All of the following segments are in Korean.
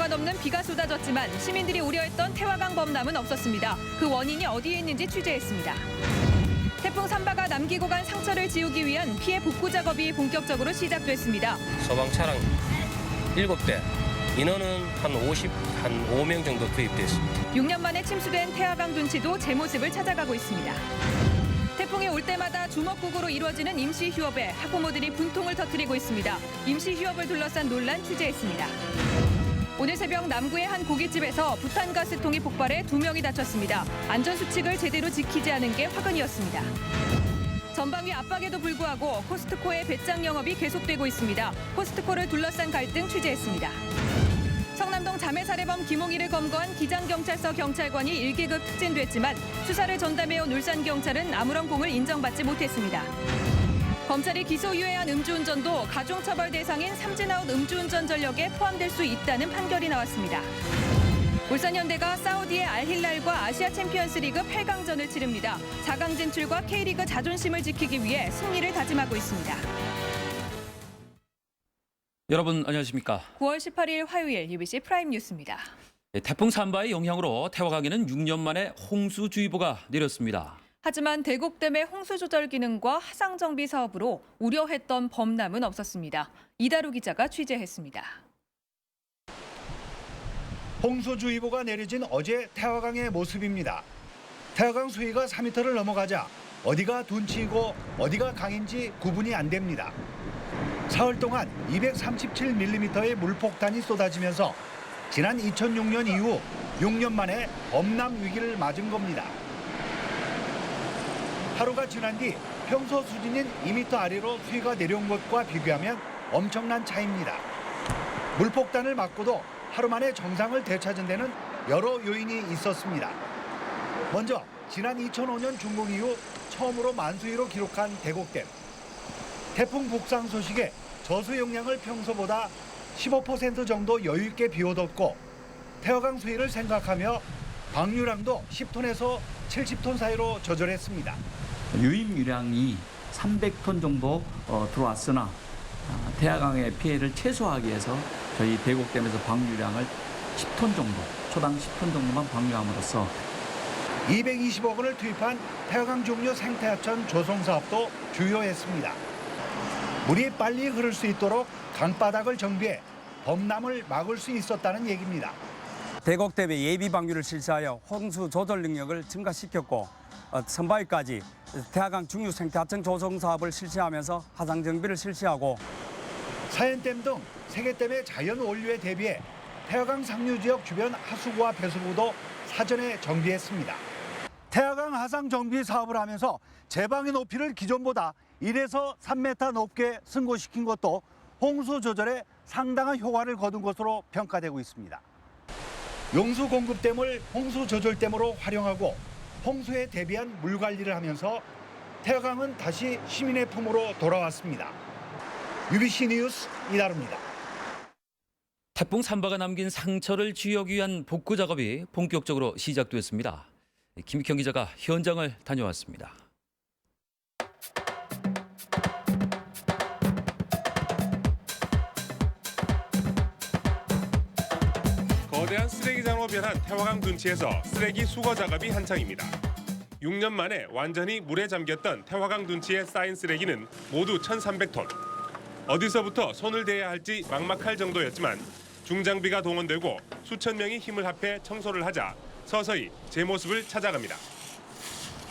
10분여가 넘는 비가 쏟아졌지만 시민들이 우려했던 태화강 범람은 없었습니다. 그 원인이 어디에 있는지 취재했습니다. 태풍 산바가 남기고 간 상처를 지우기 위한 피해 복구 작업이 본격적으로 시작됐습니다. 소방 차량 7대, 인원은 한 5명 정도 투입됐습니다. 6년 만에 침수된 태화강 둔치도 제 모습을 찾아가고 있습니다. 태풍이 올 때마다 주먹구구로 이루어지는 임시 휴업에 학부모들이 분통을 터뜨리고 있습니다. 임시 휴업을 둘러싼 논란 취재했습니다. 오늘 새벽 남구의 한 고깃집에서 부탄가스통이 폭발해 2명이 다쳤습니다. 안전수칙을 제대로 지키지 않은 게 화근이었습니다. 전방위 압박에도 불구하고 코스트코의 배짱 영업이 계속되고 있습니다. 코스트코를 둘러싼 갈등 취재했습니다. 성남동 자매살해범 김홍희를 검거한 기장경찰서 경찰관이 1계급 특진됐지만 수사를 전담해온 울산경찰은 아무런 공을 인정받지 못했습니다. 검찰이 기소유예한 음주운전도 가중처벌 대상인 삼진아웃 음주운전 전력에 포함될 수 있다는 판결이 나왔습니다. 울산현대가 사우디의 알힐랄과 아시아 챔피언스리그 8강전을 치릅니다. 4강 진출과 K리그 자존심을 지키기 위해 승리를 다짐하고 있습니다. 여러분 안녕하십니까? 9월 18일 화요일 UBC 프라임 뉴스입니다. 태풍 산바의 영향으로 태화강에는 6년 만에 홍수주의보가 내렸습니다. 하지만 대곡댐의 홍수 조절 기능과 하상 정비 사업으로 우려했던 범람은 없었습니다. 이다루 기자가 취재했습니다. 홍수주의보가 내려진 어제 태화강의 모습입니다. 태화강 수위가 4m를 넘어가자 어디가 둔치이고 어디가 강인지 구분이 안 됩니다. 사흘 동안 237mm의 물폭탄이 쏟아지면서 지난 2006년 이후 6년 만에 범람 위기를 맞은 겁니다. 하루가 지난 뒤 평소 수준인 2m 아래로 수위가 내려온 것과 비교하면 엄청난 차이입니다. 물폭탄을 맞고도 하루 만에 정상을 되찾은 데는 여러 요인이 있었습니다. 먼저 지난 2005년 중공 이후 처음으로 만수위로 기록한 대곡댐. 태풍 북상 소식에 저수 용량을 평소보다 15% 정도 여유 있게 비워뒀고 태화강 수위를 생각하며 방류량도 10톤에서 70톤 사이로 조절했습니다. 유입유량이 300톤 정도 들어왔으나 태화강의 피해를 최소화하기 위해서 저희 대곡댐에서 방류량을 10톤 정도, 초당 10톤 정도만 방류함으로써 220억 원을 투입한 태화강 중류 생태하천 조성 사업도 주요했습니다. 물이 빨리 흐를 수 있도록 강바닥을 정비해 범람을 막을 수 있었다는 얘기입니다. 대곡댐의 예비 방류를 실시하여 홍수 조절 능력을 증가시켰고 선바위까지 태화강 중류 생태하천 조성 사업을 실시하면서 하상 정비를 실시하고 사연댐 등 3개 댐의 자연 원류에 대비해 태화강 상류 지역 주변 하수구와 배수구도 사전에 정비했습니다. 태화강 하상 정비 사업을 하면서 제방의 높이를 기존보다 1에서 3m 높게 승고시킨 것도 홍수 조절에 상당한 효과를 거둔 것으로 평가되고 있습니다. 용수 공급댐을 홍수 조절댐으로 활용하고 홍수에 대비한 물 관리를 하면서 태화강은 다시 시민의 품으로 돌아왔습니다. UBC 뉴스 이다루입니다. 태풍 산바가 남긴 상처를 치유하기 위한 복구 작업이 본격적으로 시작됐습니다. 김익형 기자가 현장을 다녀왔습니다. 거대한 쓰레기장으로 변한 태화강 둔치에서 쓰레기 수거 작업이 한창입니다. 6년 만에 완전히 물에 잠겼던 태화강 둔치에 쌓인 쓰레기는 모두 1,300톤. 어디서부터 손을 대야 할지 막막할 정도였지만 중장비가 동원되고 수천 명이 힘을 합해 청소를 하자 서서히 제 모습을 찾아갑니다.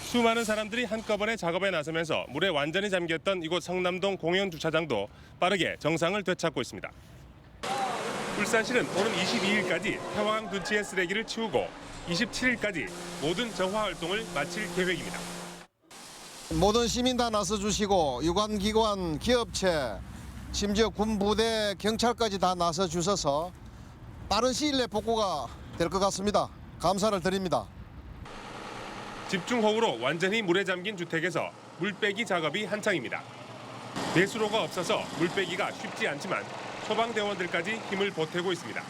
수많은 사람들이 한꺼번에 작업에 나서면서 물에 완전히 잠겼던 이곳 성남동 공영주차장도 빠르게 정상을 되찾고 있습니다. 울산시는 오는 22일까지 태화강 둔치의 쓰레기를 치우고 27일까지 모든 정화 활동을 마칠 계획입니다. 모든 시민 다 나서주시고 유관기관, 기업체, 심지어 군부대, 경찰까지 다 나서주셔서 빠른 시일 내에 복구가 될 것 같습니다. 감사를 드립니다. 집중호우로 완전히 물에 잠긴 주택에서 물빼기 작업이 한창입니다. 배수로가 없어서 물빼기가 쉽지 않지만 소방대원들까지 힘을 보태고 있습니다.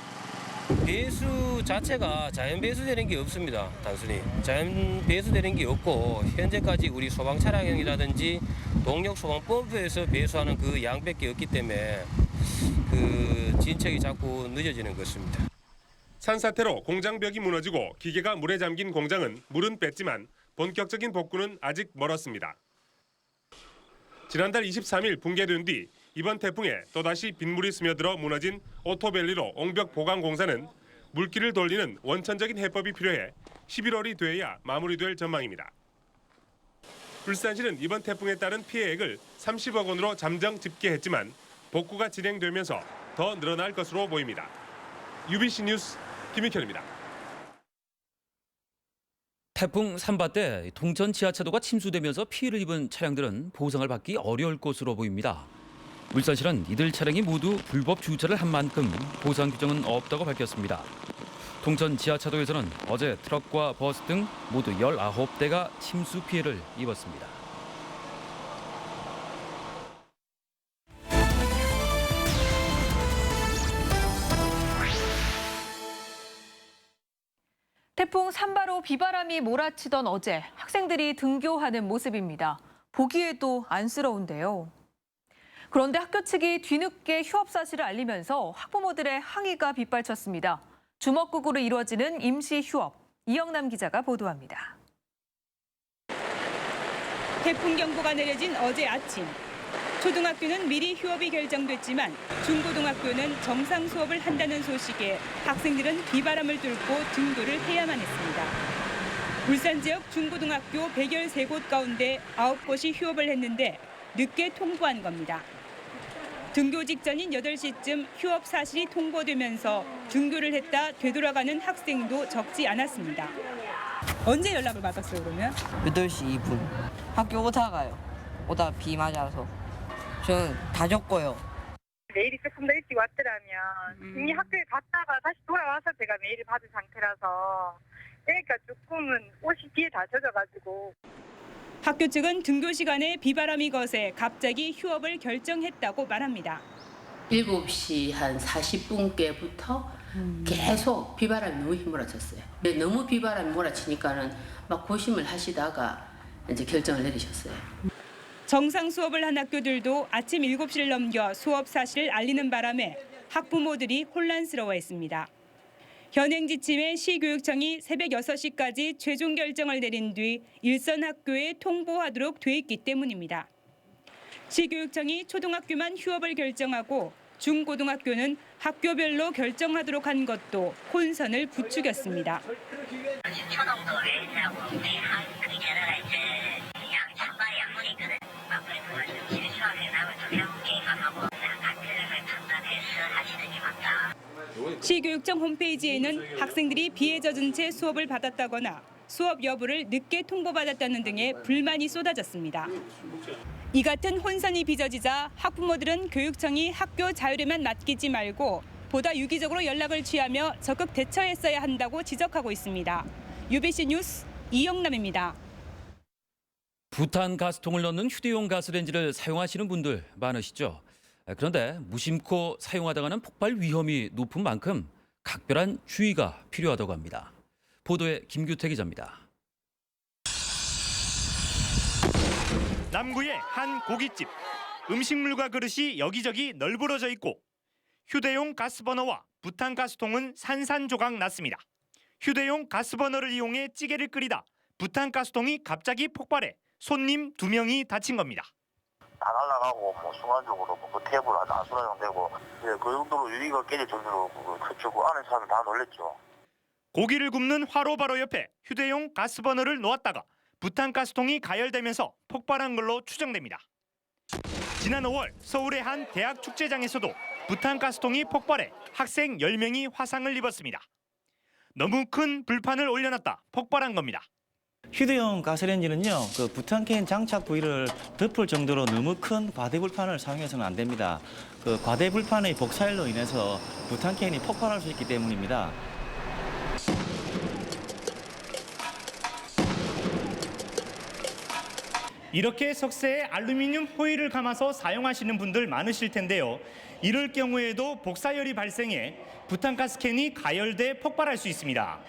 배수 자체가 자연 배수되는 게 없습니다. 단순히 자연 배수되는 게 없고 현재까지 우리 소방 차량이라든지 동력 소방 펌프에서 배수하는 그 양밖에 없기 때문에 그 진척이 자꾸 늦어지는 것입니다. 산사태로 공장벽이 무너지고 기계가 물에 잠긴 공장은 물은 뺐지만 본격적인 복구는 아직 멀었습니다. 지난달 23일 붕괴된 뒤 이번 태풍에 또다시 빗물이 스며들어 무너진 오토밸리로 옹벽 보강 공사는 물길을 돌리는 원천적인 해법이 필요해 11월이 돼야 마무리될 전망입니다. 울산시는 이번 태풍에 따른 피해액을 30억 원으로 잠정 집계했지만 복구가 진행되면서 더 늘어날 것으로 보입니다. UBC 뉴스 김익현입니다. 태풍 산바 때 동천 지하차도가 침수되면서 피해를 입은 차량들은 보상을 받기 어려울 것으로 보입니다. 울산시는 이들 차량이 모두 불법 주차를 한 만큼 보상 규정은 없다고 밝혔습니다. 동천 지하차도에서는 어제 트럭과 버스 등 모두 19대가 침수 피해를 입었습니다. 태풍 산바로 비바람이 몰아치던 어제 학생들이 등교하는 모습입니다. 보기에도 안쓰러운데요. 그런데 학교 측이 뒤늦게 휴업 사실을 알리면서 학부모들의 항의가 빗발쳤습니다. 주먹구구로 이루어지는 임시 휴업. 이영남 기자가 보도합니다. 태풍 경보가 내려진 어제 아침. 초등학교는 미리 휴업이 결정됐지만 중고등학교는 정상 수업을 한다는 소식에 학생들은 비바람을 뚫고 등교를 해야만 했습니다. 울산 지역 중고등학교 113곳 가운데 9곳이 휴업을 했는데 늦게 통보한 겁니다. 등교 직전인 8시쯤 휴업 사실이 통보되면서 등교를 했다 되돌아가는 학생도 적지 않았습니다. 언제 연락을 받았어요, 그러면? 8시 2분. 학교 오다가요. 오다 비 맞아서. 저는 다 적고요. 메일이 조금 더 일찍 왔더라면 이미 학교에 갔다가 다시 돌아와서 제가 메일을 받은 상태라서 그러니까 조금은 옷이 뒤에 다 젖어가지고. 학교 측은 등교 시간에 비바람이 거세 갑자기 휴업을 결정했다고 말합니다. 7시 한 40분께부터 계속 비바람이 너무 휘몰아쳤어요. 너무 비바람이 몰아치니까는 막 고심을 하시다가 이제 결정을 내리셨어요. 정상 수업을 한 학교들도 아침 7시를 넘겨 수업 사실을 알리는 바람에 학부모들이 혼란스러워했습니다. 현행 지침에 시교육청이 새벽 6시까지 최종 결정을 내린 뒤 일선 학교에 통보하도록 돼 있기 때문입니다. 시교육청이 초등학교만 휴업을 결정하고 중고등학교는 학교별로 결정하도록 한 것도 혼선을 부추겼습니다. 시교육청 홈페이지에는 학생들이 비에 젖은 채 수업을 받았다거나 수업 여부를 늦게 통보받았다는 등의 불만이 쏟아졌습니다. 이 같은 혼선이 빚어지자 학부모들은 교육청이 학교 자율에만 맡기지 말고 보다 유기적으로 연락을 취하며 적극 대처했어야 한다고 지적하고 있습니다. UBC 뉴스 이영남입니다. 부탄 가스통을 넣는 휴대용 가스레인지를 사용하시는 분들 많으시죠? 그런데 무심코 사용하다가는 폭발 위험이 높은 만큼 각별한 주의가 필요하다고 합니다. 보도에 김규태 기자입니다. 남구의 한 고깃집. 음식물과 그릇이 여기저기 널브러져 있고 휴대용 가스버너와 부탄 가스통은 산산조각 났습니다. 휴대용 가스버너를 이용해 찌개를 끓이다 부탄 가스통이 갑자기 폭발해 손님 2명이 다친 겁니다. 다 날아가고 순간적으로 그 테이블 다 수라장되고 그 정도로 유리가 깨질 정도로 그쪽 안에 사람 다 놀랬죠. 고기를 굽는 화로 바로 옆에 휴대용 가스버너를 놓았다가 부탄 가스통이 가열되면서 폭발한 걸로 추정됩니다. 지난 5월 서울의 한 대학 축제장에서도 부탄 가스통이 폭발해 학생 10명이 화상을 입었습니다. 너무 큰 불판을 올려놨다 폭발한 겁니다. 휴대용 가스레인지는요, 그 부탄캔 장착 부위를 덮을 정도로 너무 큰 과대불판을 사용해서는 안 됩니다. 그 과대불판의 복사열로 인해서 부탄캔이 폭발할 수 있기 때문입니다. 이렇게 석쇠에 알루미늄 호일을 감아서 사용하시는 분들 많으실 텐데요. 이럴 경우에도 복사열이 발생해 부탄가스캔이 가열돼 폭발할 수 있습니다.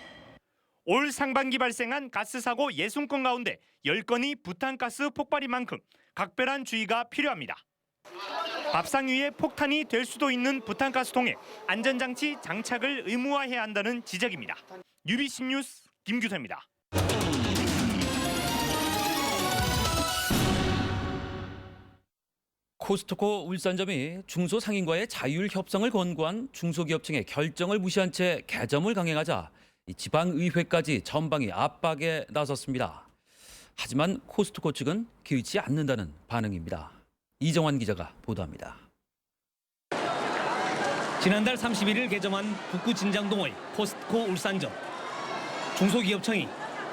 올 상반기 발생한 가스 사고 60건 가운데 10건이 부탄가스 폭발인 만큼 각별한 주의가 필요합니다. 밥상 위에 폭탄이 될 수도 있는 부탄가스통에 안전장치 장착을 의무화해야 한다는 지적입니다. UBC 뉴스 김규태입니다. 코스트코 울산점이 중소상인과의 자율 협상을 권고한 중소기업청의 결정을 무시한 채 개점을 강행하자 지방의회까지 전방위 압박에 나섰습니다. 하지만 코스트코 측은 개의치 않는다는 반응입니다. 이정환 기자가 보도합니다. 지난달 31일 개점한 북구 진장동의 코스트코 울산점. 중소기업청이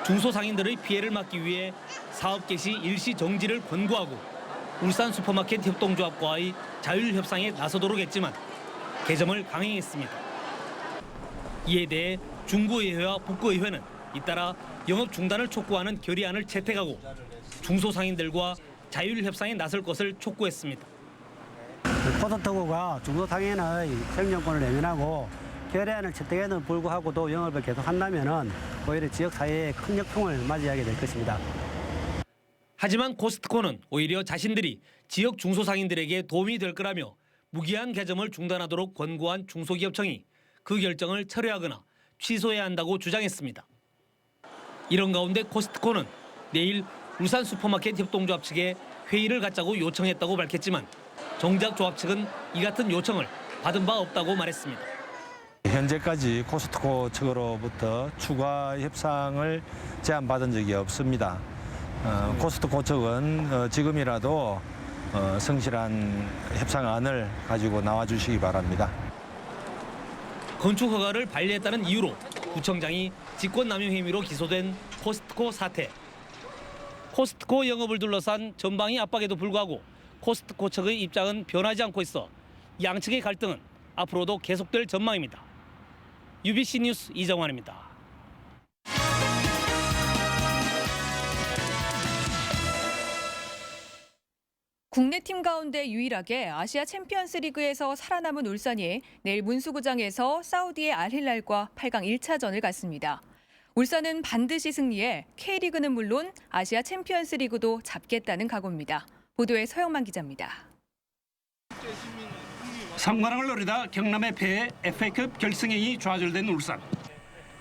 중소상인들의 피해를 막기 위해 사업 개시 일시 정지를 권고하고 울산 슈퍼마켓 협동조합과의 자율 협상에 나서도록 했지만 개점을 강행했습니다. 이에 대해 중구의회와 북구의회는 잇따라 영업 중단을 촉구하는 결의안을 채택하고 중소상인들과 자율 협상에 나설 것을 촉구했습니다. 코스트코가 중소상인의 생존권을 외면하고 결의안을 채택에도 불구하고도 영업을 계속한다면 오히려 지역 사회에 큰 역풍을 맞이하게 될 것입니다. 하지만 코스트코는 오히려 자신들이 지역 중소상인들에게 도움이 될 거라며 무기한 개점을 중단하도록 권고한 중소기업청이 그 결정을 철회하거나 취소해야 한다고 주장했습니다. 이런 가운데 코스트코는 내일 울산 슈퍼마켓 협동조합 측에 회의를 갖자고 요청했다고 밝혔지만 정작 조합 측은 이 같은 요청을 받은 바 없다고 말했습니다. 현재까지 코스트코 측으로부터 추가 협상을 제안받은 적이 없습니다. 코스트코 측은 지금이라도 성실한 협상안을 가지고 나와주시기 바랍니다. 건축 허가를 반려했다는 이유로 구청장이 직권남용 혐의로 기소된 코스트코 사태. 코스트코 영업을 둘러싼 전방위 압박에도 불구하고 코스트코 측의 입장은 변하지 않고 있어 양측의 갈등은 앞으로도 계속될 전망입니다. UBC 뉴스 이정환입니다. 국내 팀 가운데 유일하게 아시아 챔피언스 리그에서 살아남은 울산이 내일 문수구장에서 사우디의 알힐랄과 8강 1차전을 갖습니다. 울산은 반드시 승리해 K리그는 물론 아시아 챔피언스 리그도 잡겠다는 각오입니다. 보도에 서영만 기자입니다. 3관왕을 노리다 경남에 패해 FA컵 결승행이 좌절된 울산.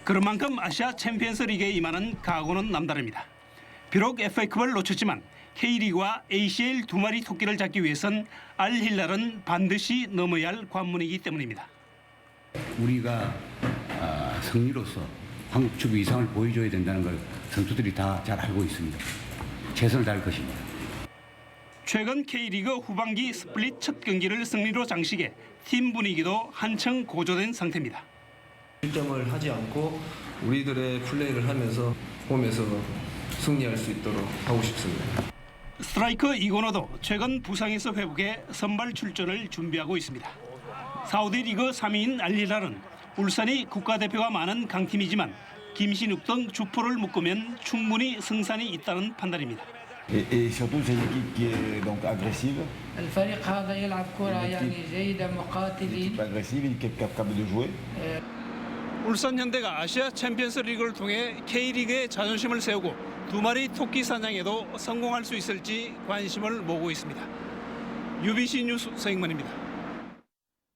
그런 만큼 아시아 챔피언스 리그에 임하는 각오는 남다릅니다. 비록 FA컵을 놓쳤지만 K리그와 ACL 두 마리 토끼를 잡기 위해선 알힐랄은 반드시 넘어야 할 관문이기 때문입니다. 우리가 승리로서 한국 축구 이상을 보여줘야 된다는 걸 선수들이 다 잘 알고 있습니다. 최선을 다할 것입니다. 최근 K리그 후반기 스플릿 첫 경기를 승리로 장식해 팀 분위기도 한층 고조된 상태입니다. 실점을 하지 않고 우리들의 플레이를 하면서 홈에서 승리할 수 있도록 하고 싶습니다. 스트라이커 이건호도 최근 부상에서 회복해 선발 출전을 준비하고 있습니다. 사우디 리그 3위인 알힐랄은 울산이 국가대표가 많은 강팀이지만 김신욱 등 주포를 묶으면 충분히 승산이 있다는 판단입니다. Et surtout c'est une équipe qui est donc agressive. الفريق هذا يلعب كرة يعني جيدة مقاتلين. agressive, une équipe capable de jouer. 울산 현대가 아시아 챔피언스 리그를 통해 K리그의 자존심을 세우고 두 마리 토끼 사냥에도 성공할 수 있을지 관심을 모으고 있습니다. UBC 뉴스 서익만입니다.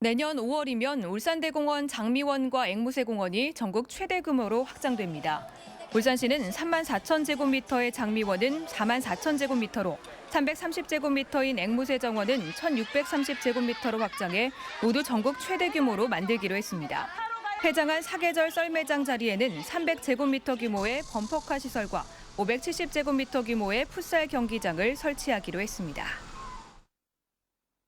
내년 5월이면 울산대공원 장미원과 앵무새공원이 전국 최대 규모로 확장됩니다. 울산시는 34,000제곱미터의 장미원은 44,000제곱미터로 330제곱미터인 앵무새 정원은 1,630제곱미터로 확장해 모두 전국 최대 규모로 만들기로 했습니다. 폐장한 사계절 썰매장 자리에는 300제곱미터 규모의 범퍼카 시설과 570제곱미터 규모의 풋살 경기장을 설치하기로 했습니다.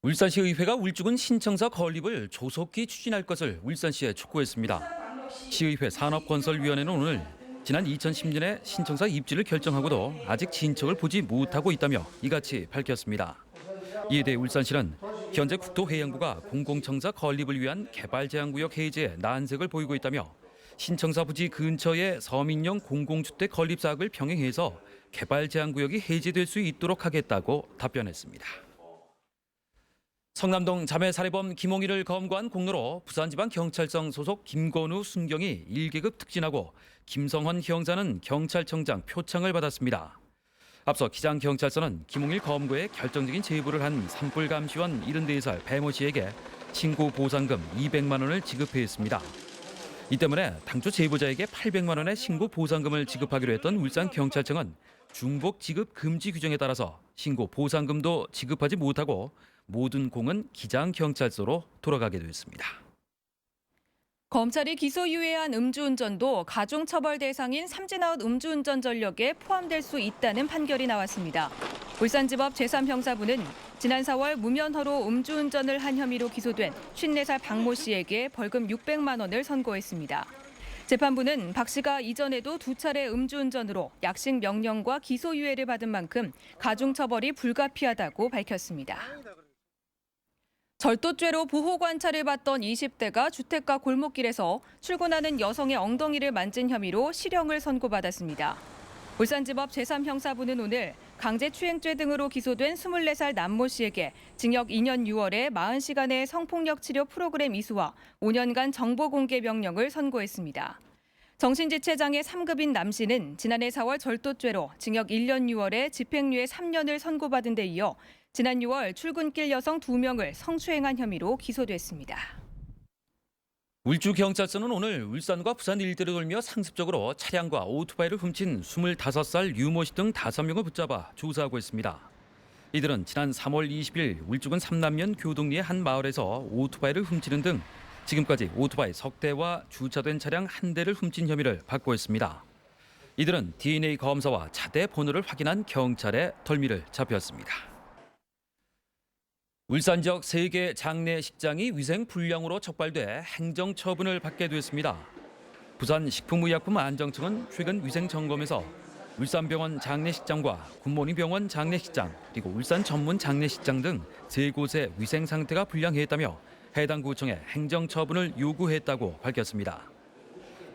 울산시 의회가 울주군 신청사 건립을 조속히 추진할 것을 울산시에 촉구했습니다. 시의회 산업건설위원회는 오늘 지난 2010년에 신청사 입지를 결정하고도 아직 진척을 보지 못하고 있다며 이같이 밝혔습니다. 이에 대해 울산시는 현재 국토해양부가 공공청사 건립을 위한 개발제한구역 해제에 난색을 보이고 있다며 신청사 부지 근처에 서민용 공공주택 건립 사업을 병행해서 개발제한구역이 해제될 수 있도록 하겠다고 답변했습니다. 성남동 자매 살해범 김홍일을 검거한 공로로 부산지방경찰청 소속 김건우 순경이 1계급 특진하고 김성헌 형사는 경찰청장 표창을 받았습니다. 앞서 기장경찰서는 김홍일 검거에 결정적인 제보를 한 산불감시원 74살 배모 씨에게 신고 보상금 200만 원을 지급했습니다. 이 때문에 당초 제보자에게 800만 원의 신고 보상금을 지급하기로 했던 울산경찰청은 중복 지급 금지 규정에 따라서 신고 보상금도 지급하지 못하고 모든 공은 기장경찰서로 돌아가게 됐습니다. 검찰이 기소유예한 음주운전도 가중처벌 대상인 삼진아웃 음주운전 전력에 포함될 수 있다는 판결이 나왔습니다. 울산지법 제3형사부는 지난 4월 무면허로 음주운전을 한 혐의로 기소된 54살 박모 씨에게 벌금 600만 원을 선고했습니다. 재판부는 박 씨가 이전에도 2차례 음주운전으로 약식 명령과 기소유예를 받은 만큼 가중처벌이 불가피하다고 밝혔습니다. 절도죄로 보호관찰을 받던 20대가 주택가 골목길에서 출근하는 여성의 엉덩이를 만진 혐의로 실형을 선고받았습니다. 울산지법 제3형사부는 오늘 강제추행죄 등으로 기소된 24살 남모 씨에게 징역 2년 6월에 40시간의 성폭력 치료 프로그램 이수와 5년간 정보 공개 명령을 선고했습니다. 정신지체장애 3급인 남 씨는 지난해 4월 절도죄로 징역 1년 6월에 집행유예 3년을 선고받은 데 이어 지난 6월 출근길 여성 2명을 성추행한 혐의로 기소됐습니다. 울주경찰서는 오늘 울산과 부산 일대를 돌며 상습적으로 차량과 오토바이를 훔친 25살 유모 씨 등 5명을 붙잡아 조사하고 있습니다. 이들은 지난 3월 20일 울주군 삼남면 교동리의 한 마을에서 오토바이를 훔치는 등 지금까지 오토바이 석 대와 주차된 차량 한 대를 훔친 혐의를 받고 있습니다. 이들은 DNA 검사와 차대 번호를 확인한 경찰에 덜미를 잡혔습니다. 울산 지역 3개 장례식장이 위생 불량으로 적발돼 행정 처분을 받게 됐습니다. 부산 식품의약품안정청은 최근 위생 점검에서 울산병원 장례식장과 굿모닝 병원 장례식장 그리고 울산 전문 장례식장 등 3곳의 위생 상태가 불량했다며 해당 구청에 행정 처분을 요구했다고 밝혔습니다.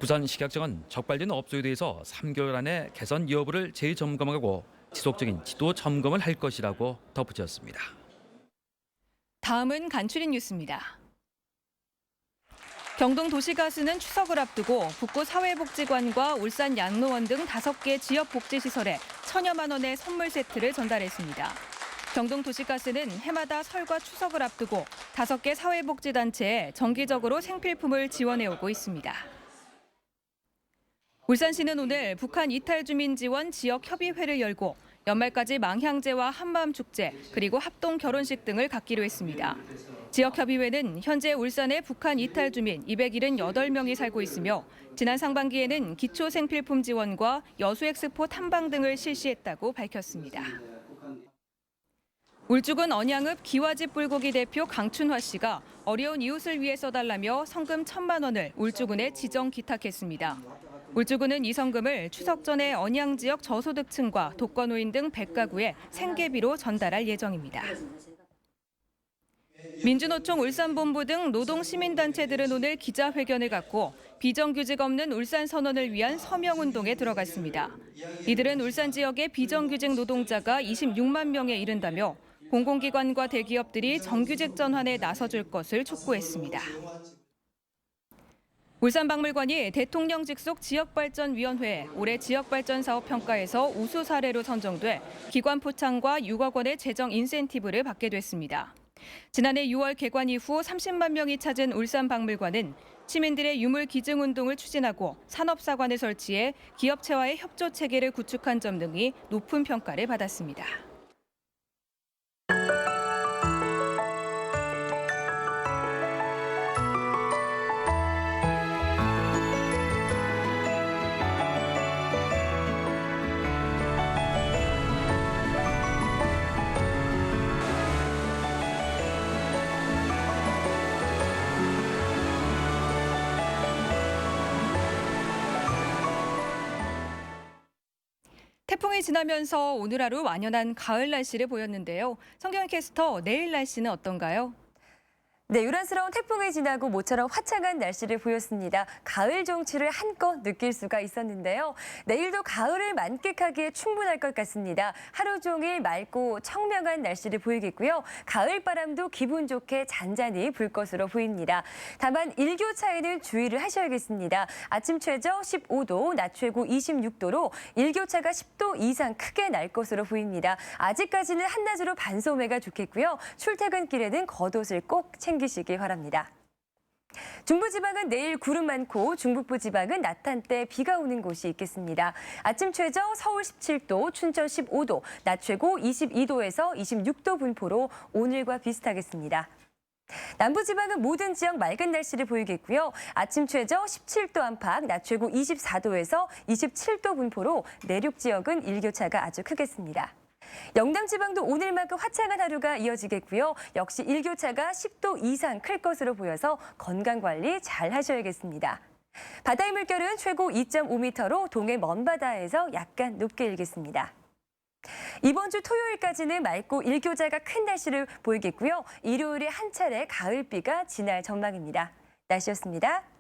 부산식약청은 적발된 업소에 대해서 3개월 안에 개선 여부를 재점검하고 지속적인 지도 점검을 할 것이라고 덧붙였습니다. 다음은 간추린 뉴스입니다. 경동도시가스는 추석을 앞두고 북구 사회복지관과 울산 양로원 등 5개 지역복지시설에 1,000여만 원의 선물 세트를 전달했습니다. 경동도시가스는 해마다 설과 추석을 앞두고 5개 사회복지단체에 정기적으로 생필품을 지원해오고 있습니다. 울산시는 오늘 북한 이탈 주민 지원 지역협의회를 열고 연말까지 망향제와 한마음축제 그리고 합동 결혼식 등을 갖기로 했습니다. 지역협의회는 현재 울산에 북한 이탈 주민 278명이 살고 있으며 지난 상반기에는 기초생필품 지원과 여수엑스포 탐방 등을 실시했다고 밝혔습니다. 울주군 언양읍 기와집 불고기 대표 강춘화 씨가 어려운 이웃을 위해 써달라며 성금 1,000만 원을 울주군에 지정 기탁했습니다. 울주군은 이 성금을 추석 전에 언양 지역 저소득층과 독거노인 등 100가구에 생계비로 전달할 예정입니다. 민주노총 울산본부 등 노동시민단체들은 오늘 기자회견을 갖고 비정규직 없는 울산 선언을 위한 서명운동에 들어갔습니다. 이들은 울산 지역의 비정규직 노동자가 26만 명에 이른다며 공공기관과 대기업들이 정규직 전환에 나서줄 것을 촉구했습니다. 울산박물관이 대통령 직속 지역발전위원회에 올해 지역발전 사업 평가에서 우수 사례로 선정돼 기관 포창과 6억 원의 재정 인센티브를 받게 됐습니다. 지난해 6월 개관 이후 30만 명이 찾은 울산박물관은 시민들의 유물 기증 운동을 추진하고 산업사관을 설치해 기업체와의 협조 체계를 구축한 점 등이 높은 평가를 받았습니다. 태풍이 지나면서 오늘 하루 완연한 가을 날씨를 보였는데요. 성경 캐스터, 내일 날씨는 어떤가요? 네, 요란스러운 태풍이 지나고 모처럼 화창한 날씨를 보였습니다. 가을 정취를 한껏 느낄 수가 있었는데요. 내일도 가을을 만끽하기에 충분할 것 같습니다. 하루 종일 맑고 청명한 날씨를 보이겠고요. 가을 바람도 기분 좋게 잔잔히 불 것으로 보입니다. 다만 일교차에는 주의를 하셔야겠습니다. 아침 최저 15도, 낮 최고 26도로 일교차가 10도 이상 크게 날 것으로 보입니다. 아직까지는 한낮으로 반소매가 좋겠고요. 출퇴근길에는 겉옷을 꼭 챙기시기 바랍니다. 중부지방은 내일 구름 많고 중북부 지방은 낮 한때 비가 오는 곳이 있겠습니다. 아침 최저 서울 17도, 춘천 15도, 낮 최고 22도에서 26도 분포로 오늘과 비슷하겠습니다. 남부지방은 모든 지역 맑은 날씨를 보이겠고요. 아침 최저 17도 안팎, 낮 최고 24도에서 27도 분포로 내륙 지역은 일교차가 아주 크겠습니다. 영남지방도 오늘만큼 화창한 하루가 이어지겠고요. 역시 일교차가 10도 이상 클 것으로 보여서 건강관리 잘 하셔야겠습니다. 바다의 물결은 최고 2.5m로 동해 먼바다에서 약간 높게 일겠습니다. 이번 주 토요일까지는 맑고 일교차가 큰 날씨를 보이겠고요. 일요일에 한 차례 가을비가 지날 전망입니다. 날씨였습니다.